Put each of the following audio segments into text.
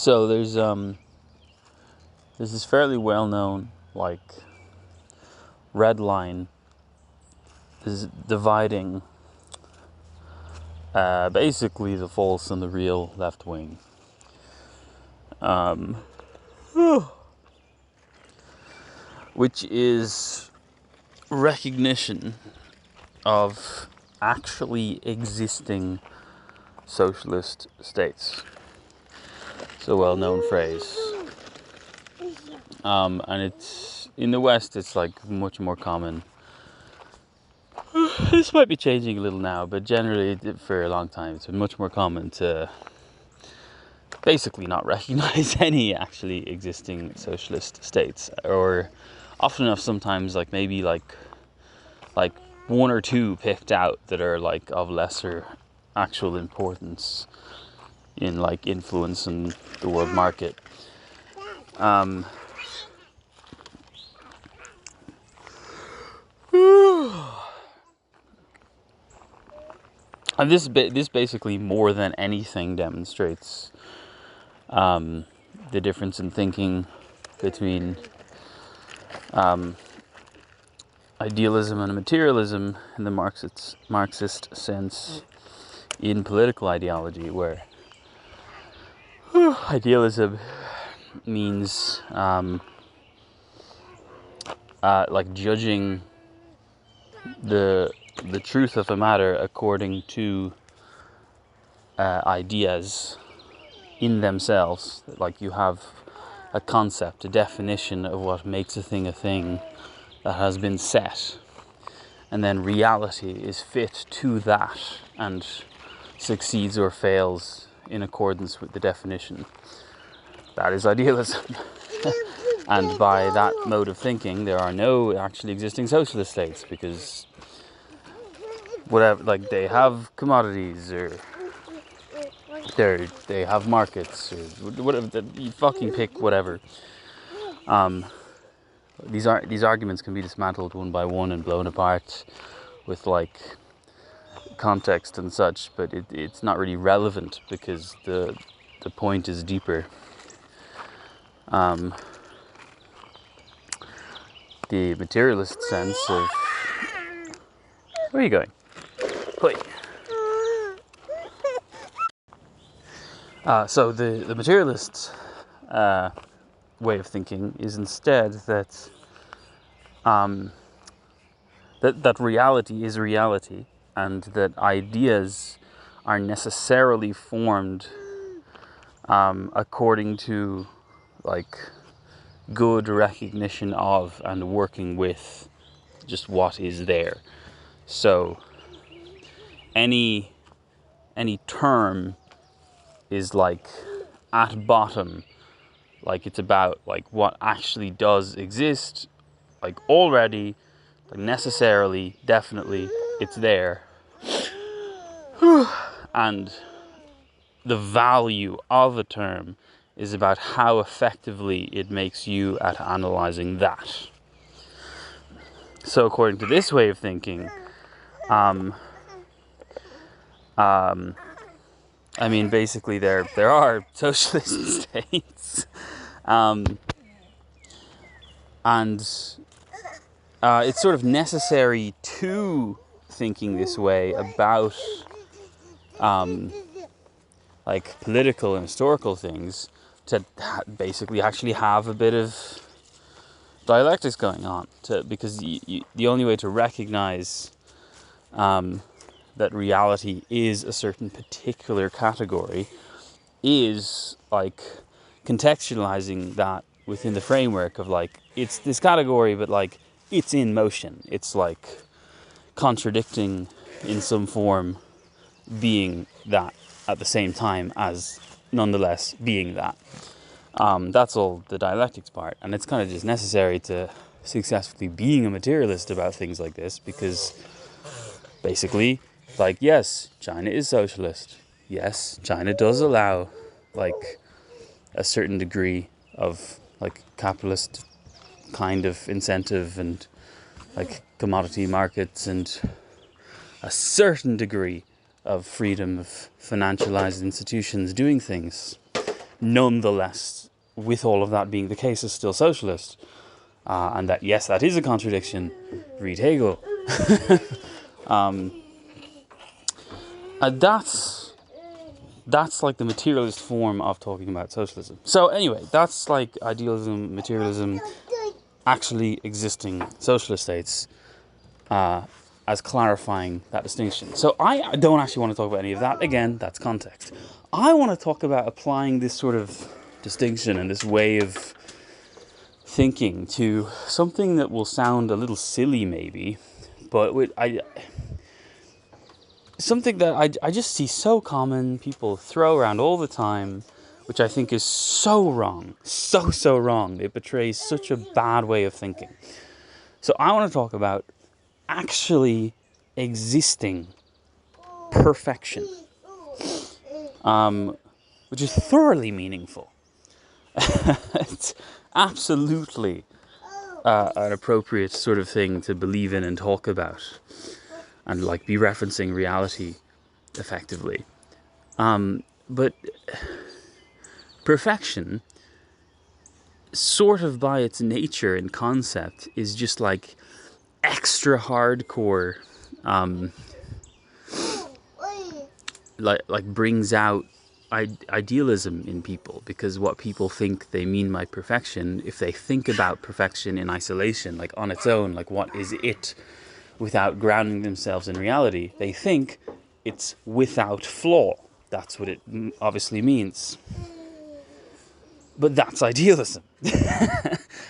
So there's this fairly well known red line is dividing basically the false and the real left wing. Which is recognition of actually existing socialist states. It's a well-known phrase. And it's in the West, it's much more common. This might be changing a little now, but generally for a long time it's been much more common to basically not recognize any actually existing socialist states, or often enough sometimes maybe one or two picked out that are of lesser actual importance in influence in the world market. And this basically more than anything demonstrates the difference in thinking between idealism and materialism in the Marxist sense in political ideology, where idealism means judging the truth of a matter according to ideas in themselves. You have a concept, a definition of what makes a thing that has been set, and then reality is fit to that and succeeds or fails in accordance with the definition. That is idealism. And by that mode of thinking, there are no actually existing socialist states, because whatever, they have commodities, or they have markets, or whatever. You fucking pick whatever. These arguments can be dismantled one by one and blown apart with context and such, but it's not really relevant because the point is deeper. The materialist sense of... Where are you going? Wait. So the materialist way of thinking is instead that that reality is reality, and that ideas are necessarily formed according to good recognition of and working with just what is there. So any term is at bottom, it's about what actually does exist, already, necessarily, definitely, it's there. And the value of a term is about how effectively it makes you at analyzing that. So according to this way of thinking, basically there are socialist states, and it's sort of necessary to thinking this way about political and historical things to basically actually have a bit of dialectics going on, because the only way to recognize that reality is a certain particular category is contextualizing that within the framework of it's this category, but it's in motion. It's contradicting in some form, being that at the same time as nonetheless being that. That's all the dialectics part, and it's kind of just necessary to successfully being a materialist about things like this, because basically, yes, China is socialist. Yes, China does allow a certain degree of capitalist kind of incentive and commodity markets, and a certain degree of freedom of financialized institutions doing things. nonetheless, with all of that being the case, is still socialist. And that, yes, that is a contradiction. Read Hegel. That's like the materialist form of talking about socialism. So anyway, that's like idealism, materialism, actually existing socialist states, as clarifying that distinction. So I don't actually want to talk about any of that. Again, that's context. I want to talk about applying this sort of distinction and this way of thinking to something that will sound a little silly maybe, but something that I just see so common, people throw around all the time, which I think is so wrong. So wrong. It betrays such a bad way of thinking. So I want to talk about actually existing perfection, which is thoroughly meaningful. It's absolutely an appropriate sort of thing to believe in and talk about, and like be referencing reality effectively. But perfection, sort of by its nature and concept, is just like extra hardcore, like brings out idealism in people, because what people think they mean by perfection, if they think about perfection in isolation, like on its own, like what is it, without grounding themselves in reality, they think it's without flaw. That's what it obviously means. But that's idealism.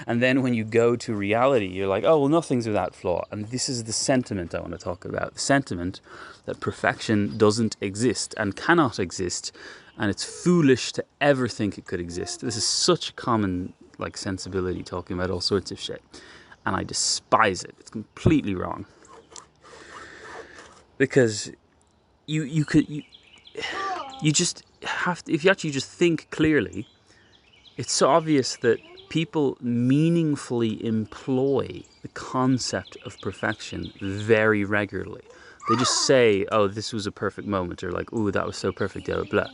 And then when you go to reality, you're like, oh, well, nothing's without flaw. And this is the sentiment I want to talk about. The sentiment that perfection doesn't exist and cannot exist, and it's foolish to ever think it could exist. This is such a common like sensibility, talking about all sorts of shit. And I despise it. It's completely wrong. Because you just have to, if you actually just think clearly, it's so obvious that people meaningfully employ the concept of perfection very regularly. They just say, oh, this was a perfect moment, or like, oh, that was so perfect, blah, blah, blah.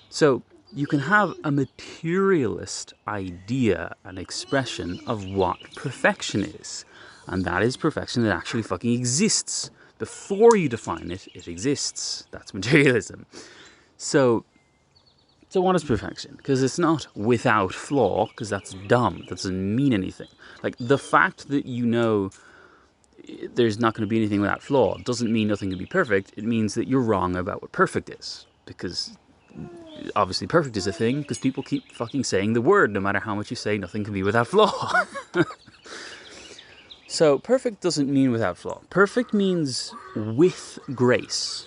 So you can have a materialist idea and expression of what perfection is. And that is perfection that actually fucking exists. Before you define it, it exists. That's materialism. So what is perfection? Because it's not without flaw, because that's dumb. That doesn't mean anything. Like, the fact that you know there's not going to be anything without flaw doesn't mean nothing can be perfect. It means that you're wrong about what perfect is. Because obviously perfect is a thing, because people keep fucking saying the word, no matter how much you say nothing can be without flaw. So perfect doesn't mean without flaw. Perfect means with grace.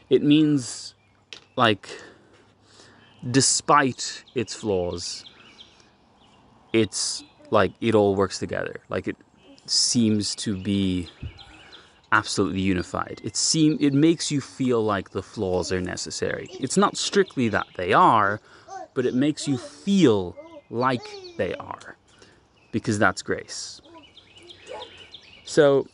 It means, like, despite its flaws, it's like it all works together. Like, it seems to be absolutely unified. It makes you feel like the flaws are necessary. It's not strictly that they are, but it makes you feel like they are, because that's grace. So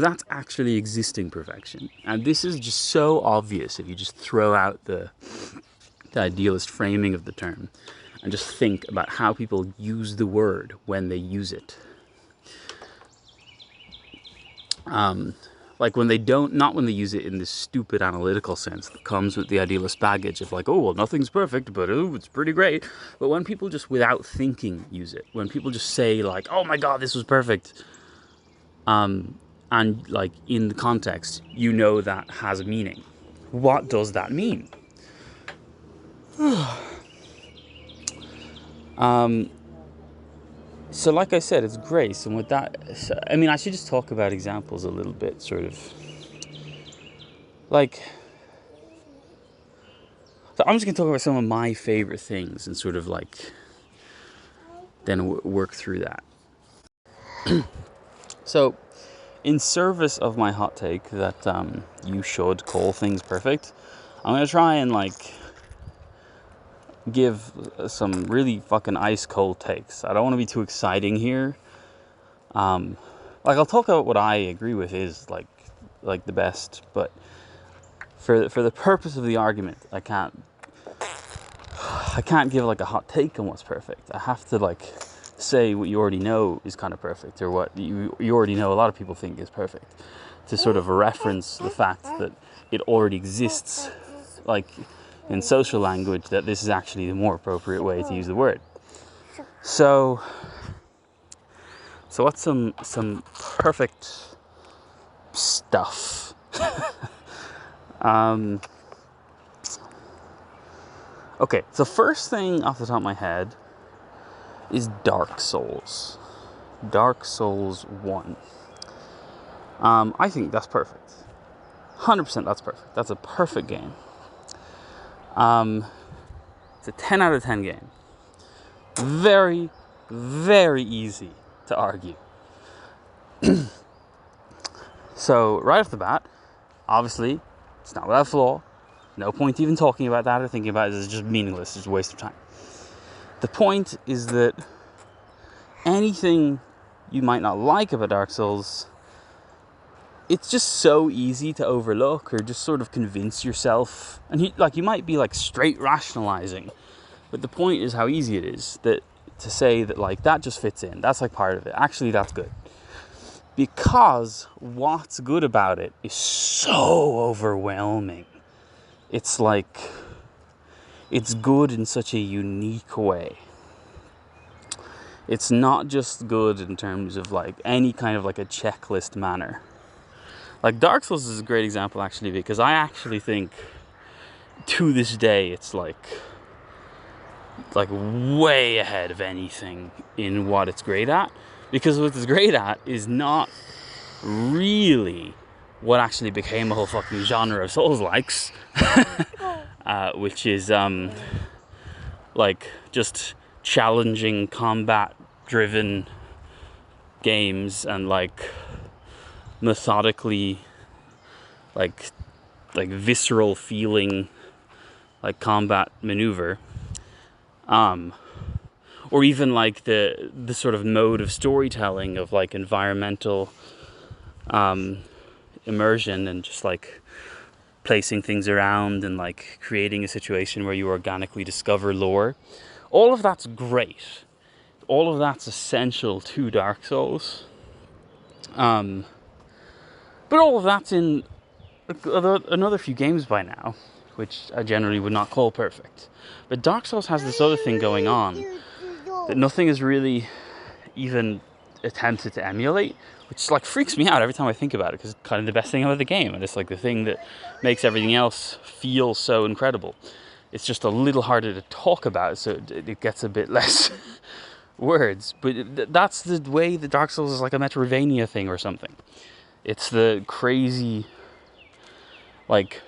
that's actually existing perfection. And this is just so obvious if you just throw out the idealist framing of the term and just think about how people use the word when they use it. Like when they don't, not when they use it in this stupid analytical sense that comes with the idealist baggage of like, oh, well, nothing's perfect, but oh, it's pretty great. But when people just without thinking use it, when people just say like, oh my God, this was perfect. And like in the context, you know that has meaning. What does that mean? So like I said, it's grace. And with that, I mean, I should just talk about examples a little bit, sort of. Like, so I'm just going to talk about some of my favorite things and sort of like, then work through that. So, in service of my hot take that you should call things perfect, I'm going to try and like give some really fucking ice cold takes. I don't want to be too exciting here. Like, I'll talk about what I agree with is like the best, but for the purpose of the argument, I can't give like a hot take on what's perfect. I have to like say what you already know is kind of perfect, or what you already know a lot of people think is perfect, to sort of reference the fact that it already exists, like in social language, that this is actually the more appropriate way to use the word. So what's some perfect stuff? Okay, so first thing off the top of my head is Dark Souls. Dark Souls 1. I think that's perfect. 100% that's perfect. That's a perfect game. It's a 10 out of 10 game. Very, very easy to argue. So, right off the bat, obviously, it's not without flaw. No point even talking about that or thinking about it. It's just meaningless. It's a waste of time. The point is that anything you might not like about Dark Souls, it's just so easy to overlook or just sort of convince yourself. And you might be like straight rationalizing, but the point is how easy it is that to say that like that just fits in. That's like part of it. Actually, that's good. Because what's good about it is so overwhelming. It's like, it's good in such a unique way. It's not just good in terms of like any kind of like a checklist manner. Like Dark Souls is a great example actually, because I actually think to this day it's like way ahead of anything in what it's great at. Because what it's great at is not really what actually became a whole fucking genre of Souls-likes, which is like just challenging combat-driven games and like methodically like visceral feeling like combat maneuver, or even like the sort of mode of storytelling of like environmental immersion and just like placing things around and like creating a situation where you organically discover lore. All of that's great. All of that's essential to Dark Souls. But all of that's in another few games by now, which I generally would not call perfect. But Dark Souls has this other thing going on that nothing is really even attempted to emulate, which like freaks me out every time I think about it, because it's kind of the best thing about the game, and it's like the thing that makes everything else feel so incredible. It's just a little harder to talk about, so it gets a bit less words. But that's the way that Dark Souls is like a Metroidvania thing or something. It's the crazy, like,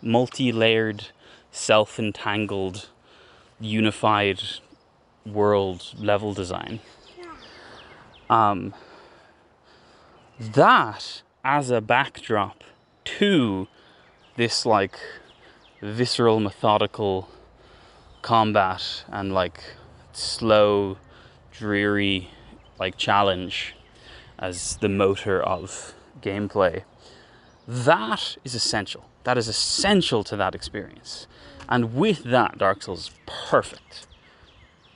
multi-layered, self-entangled, unified world level design. That as a backdrop to this like visceral, methodical combat and like slow, dreary like challenge as the motor of gameplay, that is essential. That is essential to that experience. And with that, Dark Souls is perfect.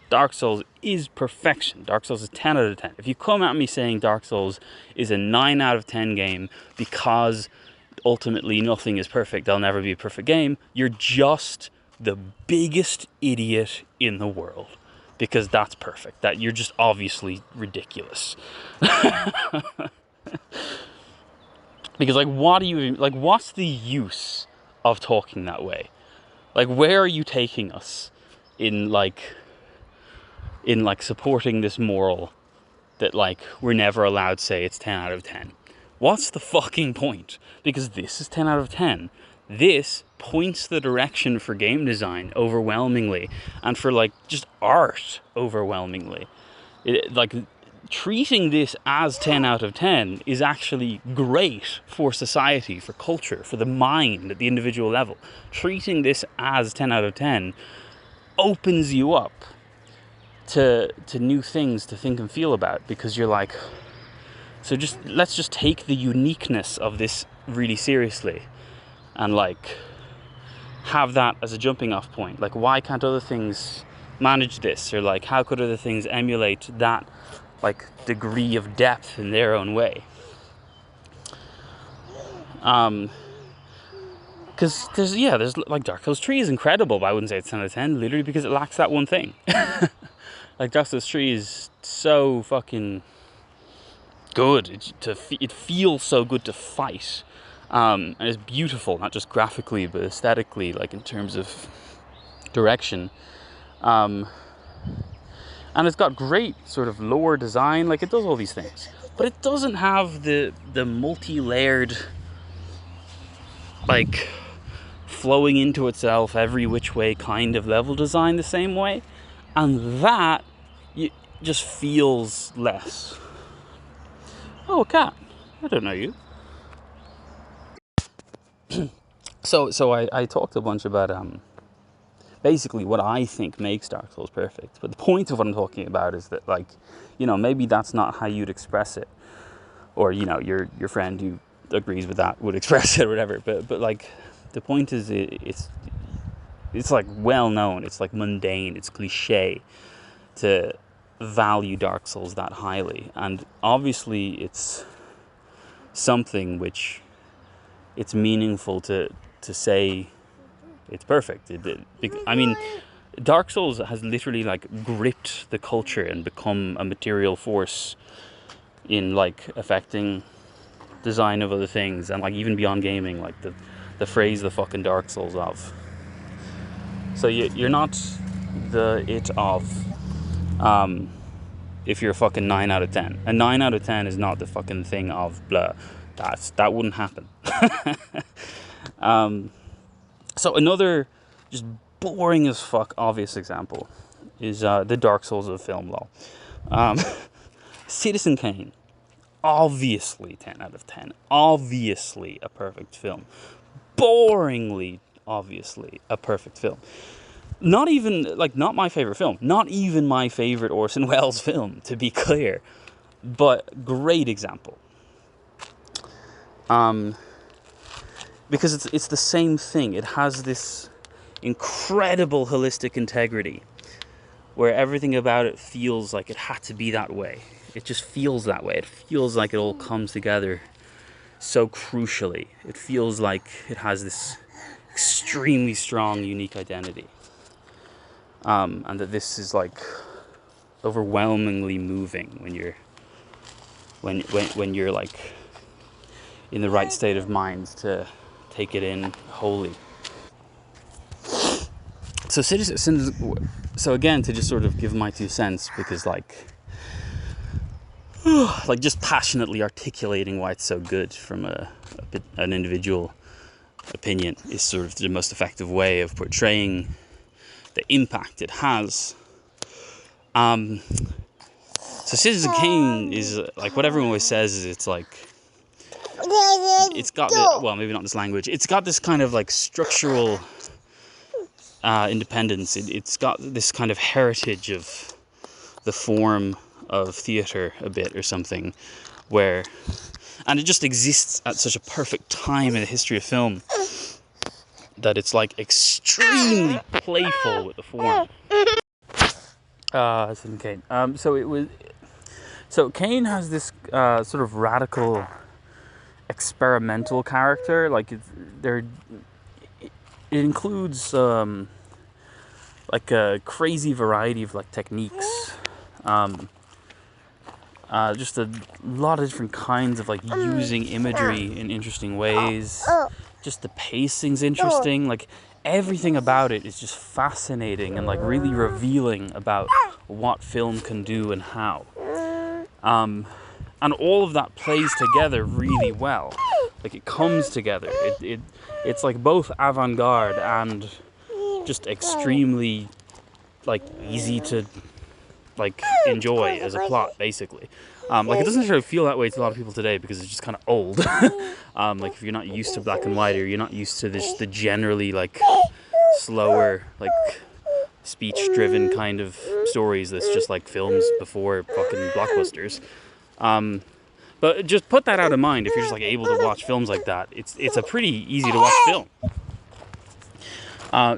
Dark Souls is perfection. Dark Souls is 10 out of 10. If you come at me saying Dark Souls is a 9 out of 10 game because ultimately nothing is perfect, there'll never be a perfect game, you're just the biggest idiot in the world. Because that's perfect. That you're just obviously ridiculous. Because like, what's the use of talking that way? Like, where are you taking us in supporting this moral that like we're never allowed to say it's 10 out of 10? What's the fucking point? Because this is 10 out of 10. This points the direction for game design overwhelmingly, and for like just art overwhelmingly. Treating this as 10 out of 10 is actually great for society, for culture, for the mind at the individual level. Treating this as 10 out of 10 opens you up to new things to think and feel about, because you're like, let's just take the uniqueness of this really seriously. and like have that as a jumping off point. Like, why can't other things manage this? Or like, how could other things emulate that like degree of depth in their own way? Because there's like Dark Souls 3 is incredible, but I wouldn't say it's 10 out of 10, literally because it lacks that one thing. Like, Dark Souls 3 is so fucking good. It feels so good to fight. And it's beautiful, not just graphically, but aesthetically, like in terms of direction. And it's got great sort of lore design, like it does all these things. But it doesn't have the multi-layered, like, flowing into itself every which way kind of level design the same way. And that just feels less. Oh, a cat. I don't know you. So I talked a bunch about basically what I think makes Dark Souls perfect. But the point of what I'm talking about is that, like, you know, maybe that's not how you'd express it. Or, you know, your friend who agrees with that would express it or whatever. But like, the point is it's like well known, it's like mundane, it's cliche to value Dark Souls that highly. And obviously it's something which it's meaningful to say it's perfect. I mean, Dark Souls has literally like gripped the culture and become a material force in like affecting design of other things, and like even beyond gaming, like the phrase "the fucking Dark Souls of." So you're not the it of if you're a fucking 9 out of 10. A 9 out of 10 is not the fucking thing of blah. That wouldn't happen. So another just boring as fuck obvious example is the Dark Souls of film law. Citizen Kane, obviously 10 out of 10. Obviously a perfect film. Boringly, obviously a perfect film. Not even, like, not my favorite film. Not even my favorite Orson Welles film, to be clear. But great example. Because it's the same thing. It has this incredible holistic integrity where everything about it feels like it had to be that way. It just feels that way. It feels like it all comes together so crucially. It feels like it has this extremely strong, unique identity. And that this is like overwhelmingly moving when you're like in the right state of mind to take it in wholly. So again, to just sort of give my 2 cents, because like just passionately articulating why it's so good from an individual opinion is sort of the most effective way of portraying the impact it has. So Citizen Kane is like what everyone always says is it's like it's got well, maybe not this language. It's got this kind of like structural independence. It's got this kind of heritage of the form of theater a bit or something, and it just exists at such a perfect time in the history of film that it's like extremely playful with the form. Kane. So Kane has this sort of radical experimental character. Like it includes like a crazy variety of like techniques. Just a lot of different kinds of like using imagery in interesting ways. Just the pacing's interesting. Like everything about it is just fascinating and like really revealing about what film can do and how. And all of that plays together really well. Like it comes together. It's like both avant-garde and just extremely like easy to like enjoy as a plot, basically. Like it doesn't necessarily feel that way to a lot of people today because it's just kind of old. Like if you're not used to black and white, or you're not used to the generally like slower, like speech-driven kind of stories that's just like films before fucking blockbusters. But just put that out of mind if you're just like able to watch films like that. It's a pretty easy to watch film.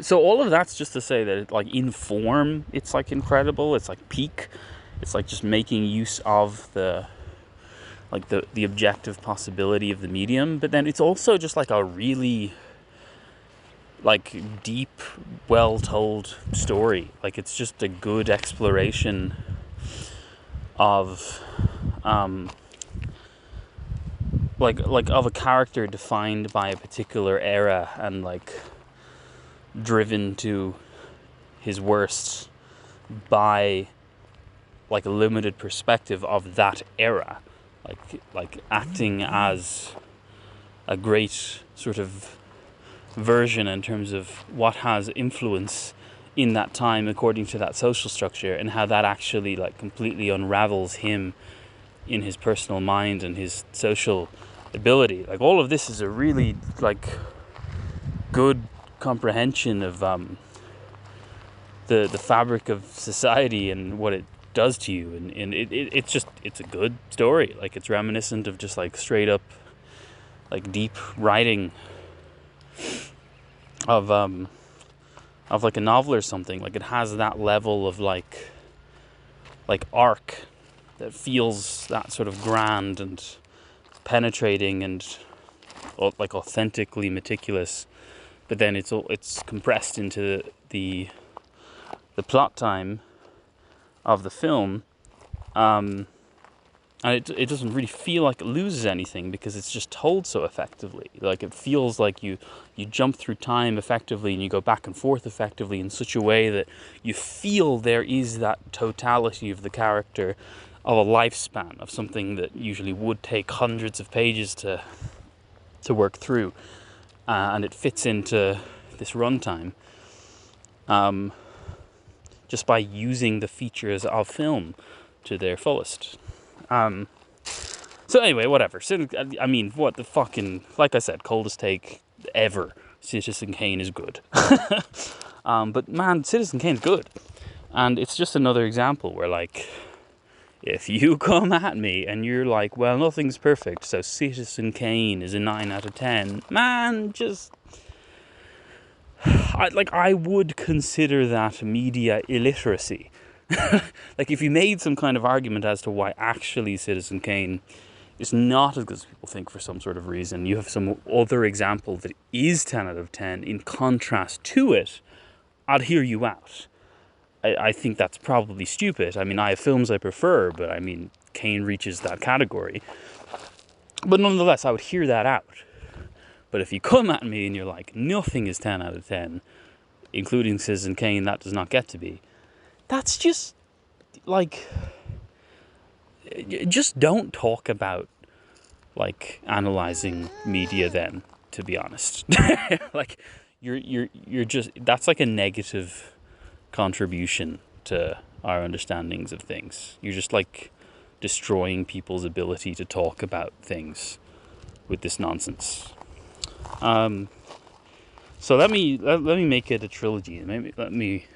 So all of that's just to say that like in form, it's like incredible. It's like peak. It's like just making use of the objective possibility of the medium. But then it's also just like a really like deep, well told story. Like it's just a good exploration of like of a character defined by a particular era and like driven to his worst by like a limited perspective of that era, like acting as a great sort of version in terms of what has influence in that time according to that social structure, and how that actually like completely unravels him in his personal mind and his social ability. Like all of this is a really like good comprehension of the fabric of society and what it does to you, and it's a good story. Like it's reminiscent of just like straight up like deep writing of like a novel or something. Like it has that level of like arc that feels that sort of grand and penetrating and like authentically meticulous, but then it's compressed into the plot time of the film, and it doesn't really feel like it loses anything because it's just told so effectively. Like it feels like you jump through time effectively and you go back and forth effectively in such a way that you feel there is that totality of the character, of a lifespan of something that usually would take hundreds of pages to work through, and it fits into this runtime just by using the features of film to their fullest. So anyway, whatever. I mean, what the fucking, like I said, coldest take ever. Citizen Kane is good. But man, Citizen Kane's good. And it's just another example where like, if you come at me and you're like, well, nothing's perfect, so Citizen Kane is a 9 out of 10, man, just... I would consider that media illiteracy. Like, if you made some kind of argument as to why actually Citizen Kane is not as good as people think for some sort of reason, you have some other example that is 10 out of 10 in contrast to it, I'd hear you out. I think that's probably stupid. I mean, I have films I prefer, but I mean, Kane reaches that category. But nonetheless, I would hear that out. But if you come at me and you're like, nothing is 10 out of 10, including Citizen Kane, that does not get to be, that's just, like, just don't talk about, like, analyzing media then, to be honest. Like, you're just, that's like a negative contribution to our understandings of things. You're just, like, destroying people's ability to talk about things with this nonsense. So let me make it a trilogy. Let me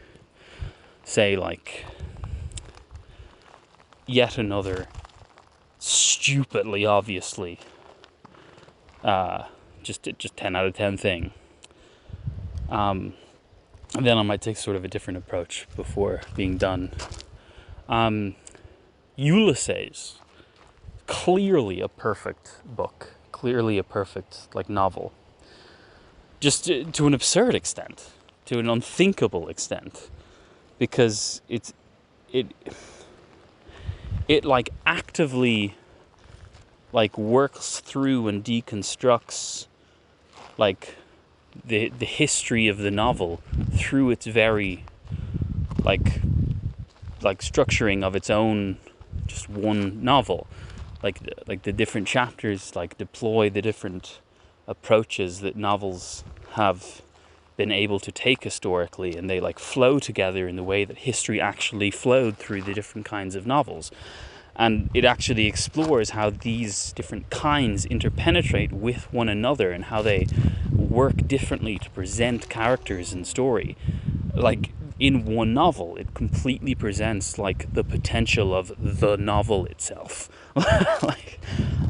say like yet another stupidly obviously just 10 out of 10 thing. And then I might take sort of a different approach before being done. Ulysses, clearly a perfect book, clearly a perfect like novel. Just to an absurd extent, to an unthinkable extent, because it like actively like works through and deconstructs like the history of the novel through its very like structuring of its own just one novel, like the different chapters like deploy the different approaches that novels have been able to take historically, and they like flow together in the way that history actually flowed through the different kinds of novels. And it actually explores how these different kinds interpenetrate with one another and how they work differently to present characters and story. Like in one novel, it completely presents like the potential of the novel itself. Like,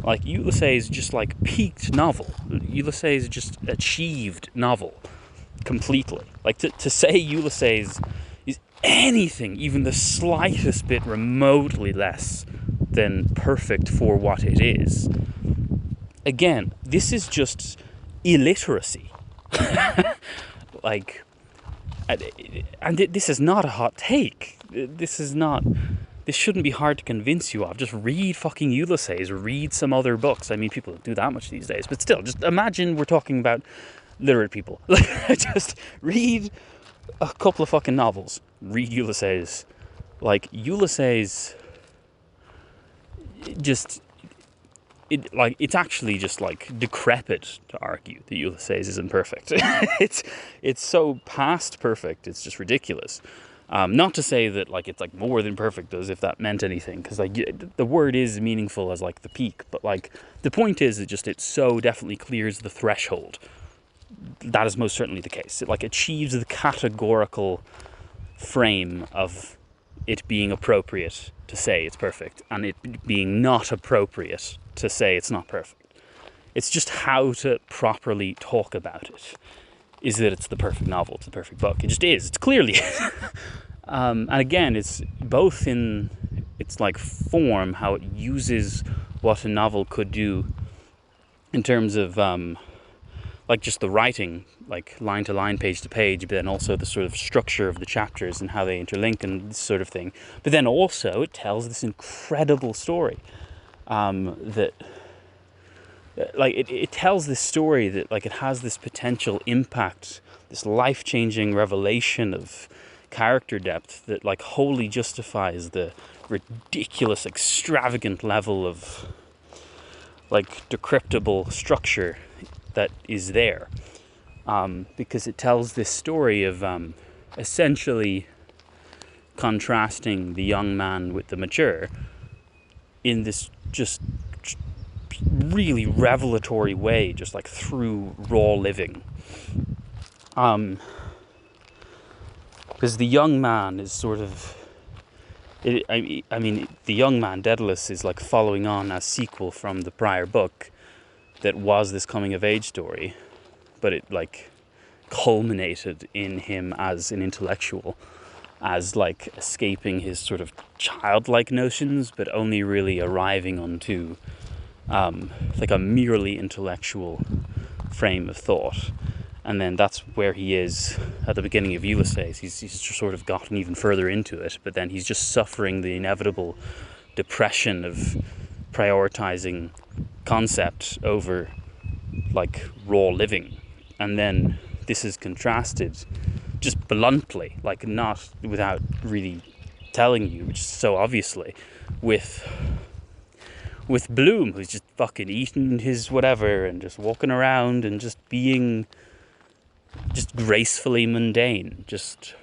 Like, Ulysses just, like, peaked novel. Ulysses just achieved novel completely. Like, to say Ulysses is anything, even the slightest bit remotely less than perfect for what it is, again, this is just illiteracy. Like, and this is not a hot take. This shouldn't be hard to convince you of. Just read fucking Ulysses. Read some other books. I mean, people don't do that much these days, but still, just imagine we're talking about literate people. Just read a couple of fucking novels. Read Ulysses. Like, Ulysses, it's actually just, like, decrepit to argue that Ulysses isn't perfect. It's so past perfect, it's just ridiculous. Not to say that, like, it's, like, more than perfect, as if that meant anything, because, like, the word is meaningful as, like, the peak, but, like, the point is that just it so definitely clears the threshold. That is most certainly the case. It, like, achieves the categorical frame of it being appropriate to say it's perfect, and it being not appropriate to say it's not perfect. It's just how to properly talk about it. Is that it's the perfect novel, it's the perfect book. It just is. It's clearly and again, it's both in its, like, form, how it uses what a novel could do in terms of like, just the writing, like, line to line, page to page, but then also the sort of structure of the chapters and how they interlink and this sort of thing. But then also it tells this incredible story that, like, it tells this story that, like, it has this potential impact, this life-changing revelation of character depth that, like, wholly justifies the ridiculous, extravagant level of, like, decryptable structure that is there. Because it tells this story of essentially contrasting the young man with the mature in this just really revelatory way, just, like, through raw living. Because the young man is sort of, I mean, the young man, Daedalus, is, like, following on a sequel from the prior book that was this coming of age story, but it, like, culminated in him as an intellectual, as, like, escaping his sort of childlike notions, but only really arriving onto like a merely intellectual frame of thought. And then that's where he is at the beginning of Ulysses. He's just sort of gotten even further into it, but then he's just suffering the inevitable depression of prioritizing concept over, like, raw living. And then this is contrasted just bluntly, like, not without really telling you, which is so obviously, with Bloom, who's just fucking eating his whatever and just walking around and just being just gracefully mundane, just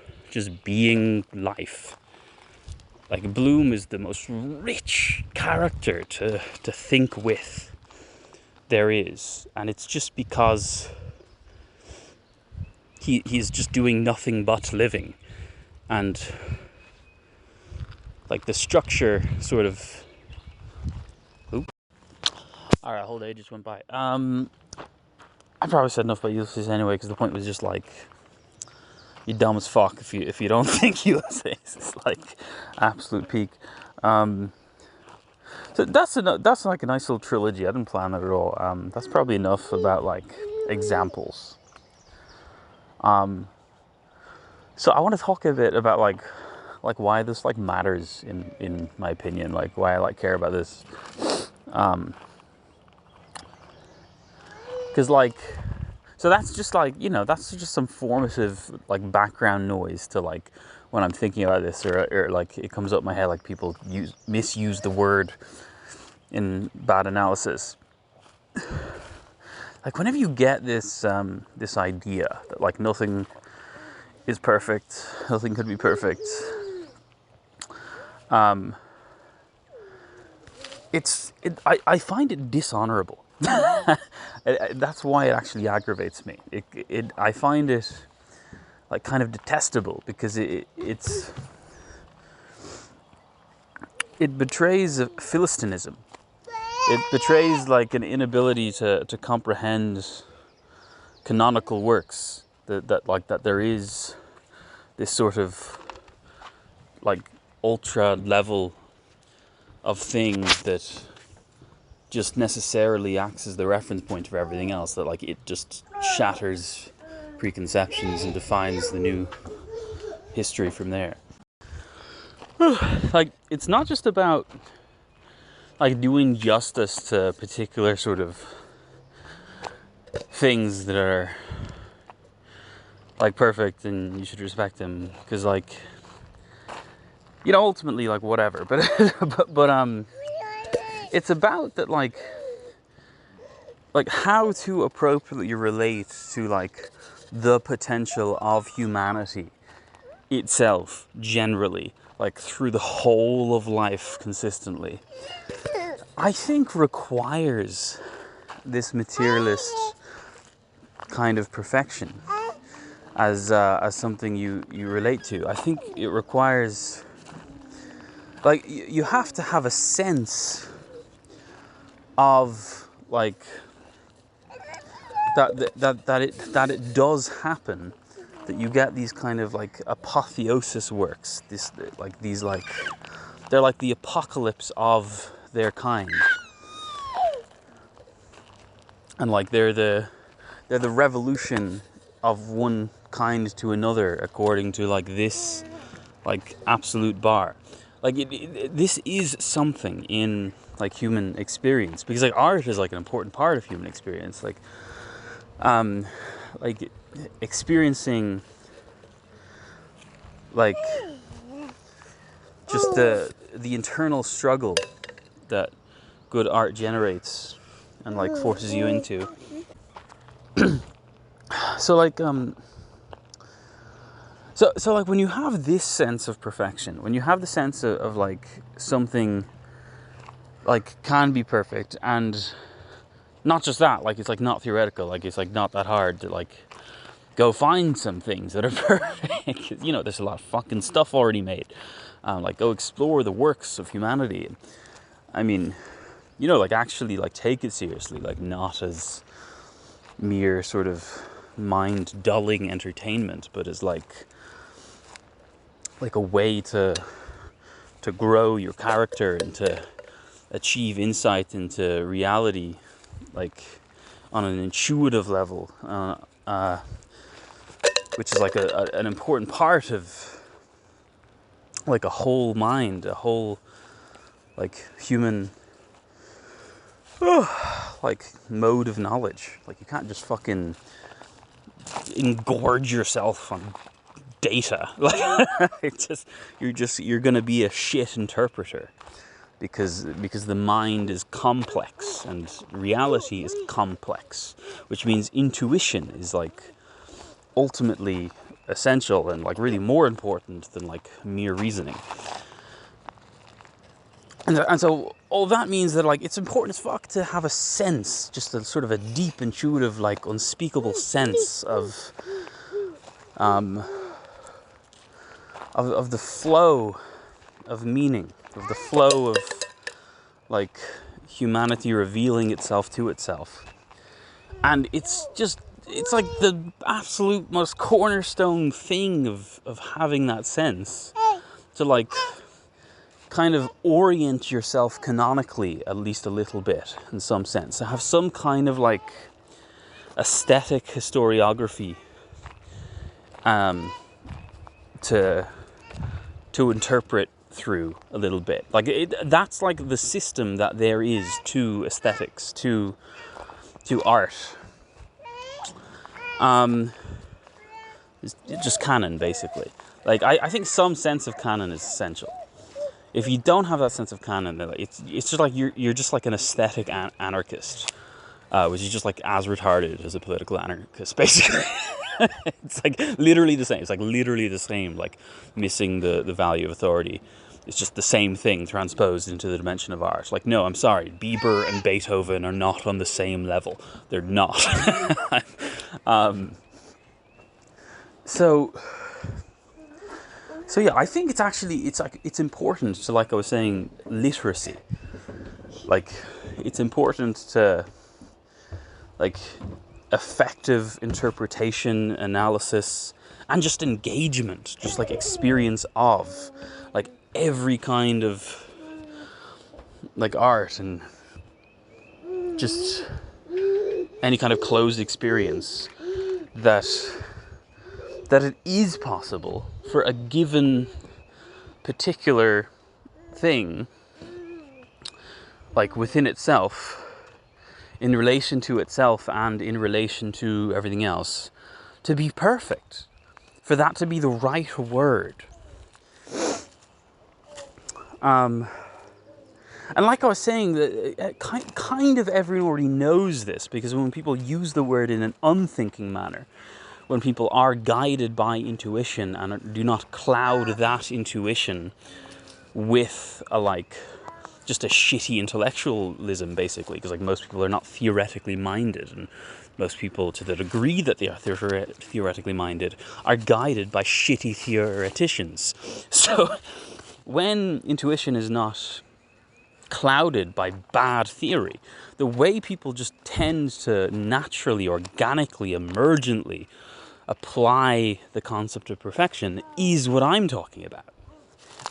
being life. Like, Bloom is the most rich character to think with there is, and it's just because he's just doing nothing but living, and, like, the structure sort of. Alright, a whole day just went by. I probably said enough about Ulysses anyway, because the point was just, like, you're dumb as fuck if you don't think Ulysses is, like, absolute peak. So that's like a nice little trilogy. I didn't plan that at all. That's probably enough about, like, examples. So I want to talk a bit about, like why this, like, matters in my opinion, like, why I, like, care about this. Because, like, so that's just, like, you know, that's just some formative, like, background noise to, like, when I'm thinking about this, or like, it comes up in my head, like, people misuse the word in bad analysis. Like, whenever you get this this idea that, like, nothing is perfect, nothing could be perfect, I find it dishonorable. That's why it actually aggravates me. I find it, like, kind of detestable, because it betrays Philistinism. It betrays like an inability to comprehend canonical works, that there is this sort of like ultra level of thing that just necessarily acts as the reference point for everything else, that like it just shatters preconceptions and defines the new history from there. Like, it's not just about like doing justice to particular sort of things that are like perfect and you should respect them, because like, you know, ultimately like whatever, but but it's about that like how to appropriately relate to like the potential of humanity itself generally, like through the whole of life consistently, I think requires this materialist kind of perfection as something you relate to. I think it requires, like, you have to have a sense of like that it does happen, that you get these kind of like apotheosis works, they're like the apocalypse of their kind, and like they're the revolution of one kind to another according to like this like absolute bar. Like this is something in like human experience, because like art is like an important part of human experience, like experiencing like just the internal struggle that good art generates and like forces you into. So like so like when you have this sense of perfection, when you have the sense of like something like can be perfect, and not just that, like it's like not theoretical, like it's like not that hard to like go find some things that are perfect. You know, there's a lot of fucking stuff already made. Like go explore the works of humanity. I mean, you know, like actually like take it seriously, like not as mere sort of mind dulling entertainment, but as like a way to grow your character and to achieve insight into reality, like on an intuitive level, which is like an important part of like a whole mind, a whole like human like mode of knowledge. Like you can't just fucking engorge yourself on data. Like you're gonna be a shit interpreter, because the mind is complex and reality is complex, which means intuition is like ultimately essential and like really more important than like mere reasoning. And so all that means that like it's important as fuck to have a sense, just a sort of a deep intuitive like unspeakable sense of the flow of meaning, of the flow of like humanity revealing itself to itself. And it's like the absolute most cornerstone thing of having that sense, to like kind of orient yourself canonically at least a little bit, in some sense, to have some kind of like aesthetic historiography to interpret through a little bit. Like that's like the system that there is to aesthetics, to art. It's just canon, basically. Like I think some sense of canon is essential. If you don't have that sense of canon, then it's just like you're just like an aesthetic anarchist, which is just like as retarded as a political anarchist, basically. It's like literally the same. It's like literally the same, like missing the value of authority. It's just the same thing transposed into the dimension of art. Like, no, I'm sorry, Bieber and Beethoven are not on the same level. They're not. So yeah, I think it's important to, like I was saying, literacy. Like it's important to, like, effective interpretation, analysis, and just engagement, just like experience of, like, every kind of, like, art, and just any kind of closed experience, that it is possible for a given particular thing, like within itself, in relation to itself and in relation to everything else, to be perfect, for that to be the right word. And like I was saying, that kind of everyone already knows this, because when people use the word in an unthinking manner, when people are guided by intuition and do not cloud that intuition with just a shitty intellectualism, basically, because like most people are not theoretically minded, and most people, to the degree that they are theoretically minded, are guided by shitty theoreticians. So when intuition is not clouded by bad theory, the way people just tend to naturally, organically, emergently apply the concept of perfection is what I'm talking about.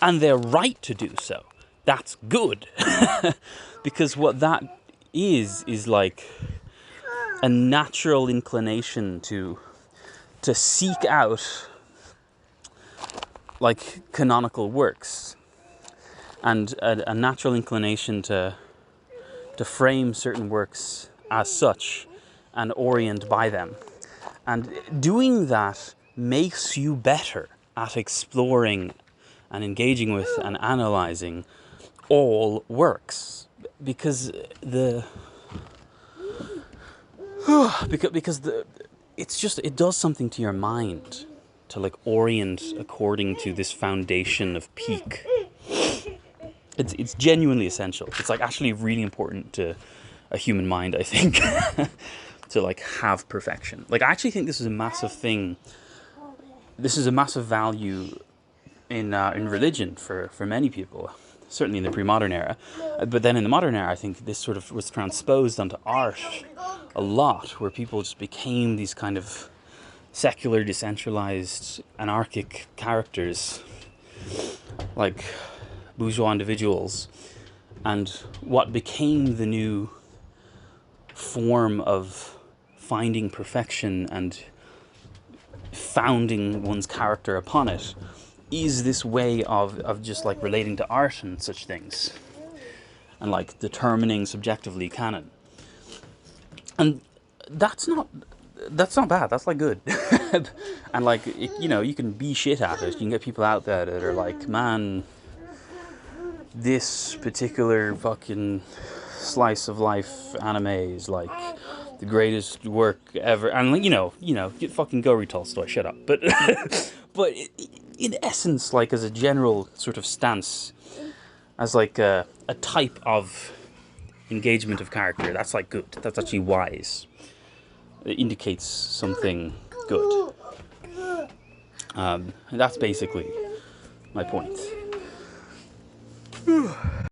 And they're right to do so. That's good. Because what that is like a natural inclination to seek out, like, canonical works, and a natural inclination to frame certain works as such and orient by them. And doing that makes you better at exploring and engaging with and analyzing all works, because it does something to your mind to, like, orient according to this foundation of peak. It's genuinely essential. It's, like, actually really important to a human mind, I think, to, like, have perfection. Like, I actually think this is a massive thing. This is a massive value in religion for many people, certainly in the pre-modern era. But then in the modern era, I think this sort of was transposed onto art a lot, where people just became these kind of secular, decentralized, anarchic characters, like bourgeois individuals. And what became the new form of finding perfection and founding one's character upon it is this way of just, like, relating to art and such things, and, like, determining subjectively canon. And that's not bad. That's, like, good. And, like, you can be shit at it. You can get people out there that are like, man, this particular fucking slice of life anime is, like, the greatest work ever. And, like, fucking go read Tolstoy. Shut up. But but in essence, like, as a general sort of stance, as, like, a type of engagement of character, that's, like, good. That's actually wise. It indicates something good. And that's basically my point.